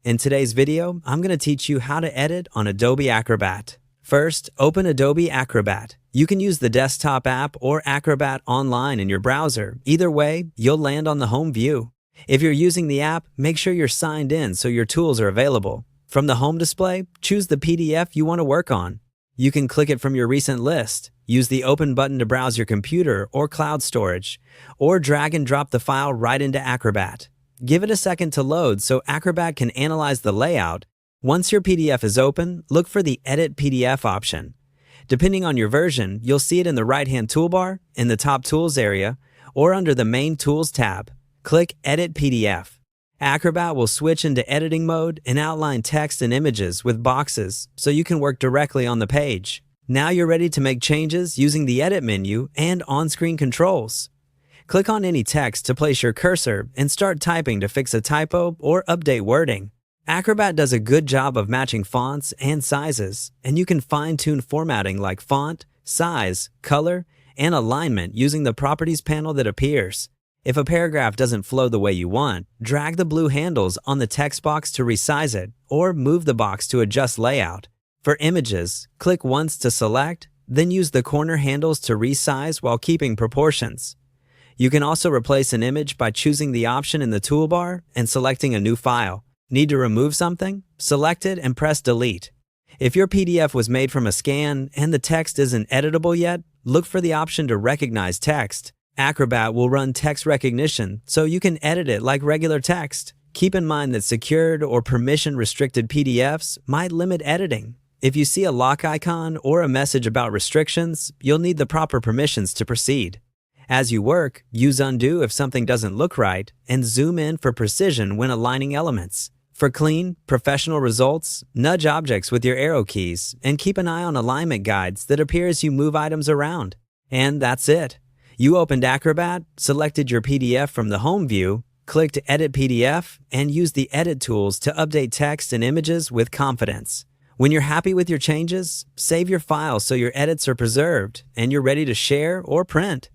In today's video, I'm going to teach you how to edit on Adobe Acrobat. First, open Adobe Acrobat. You can use the desktop app or Acrobat online in your browser. Either way, you'll land on the home view. If you're using the app, make sure you're signed in so your tools are available. From the home display, choose the PDF you want to work on. You can click it from your recent list. Use the open button to browse your computer or cloud storage, or drag and drop the file right into Acrobat. Give it a second to load so Acrobat can analyze the layout. Once your PDF is open, look for the Edit PDF option. Depending on your version, you'll see it in the right-hand toolbar, in the top Tools area, or under the Main Tools tab. Click Edit PDF. Acrobat will switch into editing mode and outline text and images with boxes so you can work directly on the page. Now you're ready to make changes using the Edit menu and on-screen controls. Click on any text to place your cursor and start typing to fix a typo or update wording. Acrobat does a good job of matching fonts and sizes, and you can fine-tune formatting like font, size, color, and alignment using the Properties panel that appears. If a paragraph doesn't flow the way you want, drag the blue handles on the text box to resize it, or move the box to adjust layout. For images, click once to select, then use the corner handles to resize while keeping proportions. You can also replace an image by choosing the option in the toolbar and selecting a new file. Need to remove something? Select it and press Delete. If your PDF was made from a scan and the text isn't editable yet, look for the option to recognize text. Acrobat will run text recognition, so you can edit it like regular text. Keep in mind that secured or permission-restricted PDFs might limit editing. If you see a lock icon or a message about restrictions, you'll need the proper permissions to proceed. As you work, use Undo if something doesn't look right, and zoom in for precision when aligning elements. For clean, professional results, nudge objects with your arrow keys, and keep an eye on alignment guides that appear as you move items around. And that's it. You opened Acrobat, selected your PDF from the home view, clicked Edit PDF, and used the Edit tools to update text and images with confidence. When you're happy with your changes, save your file so your edits are preserved and you're ready to share or print.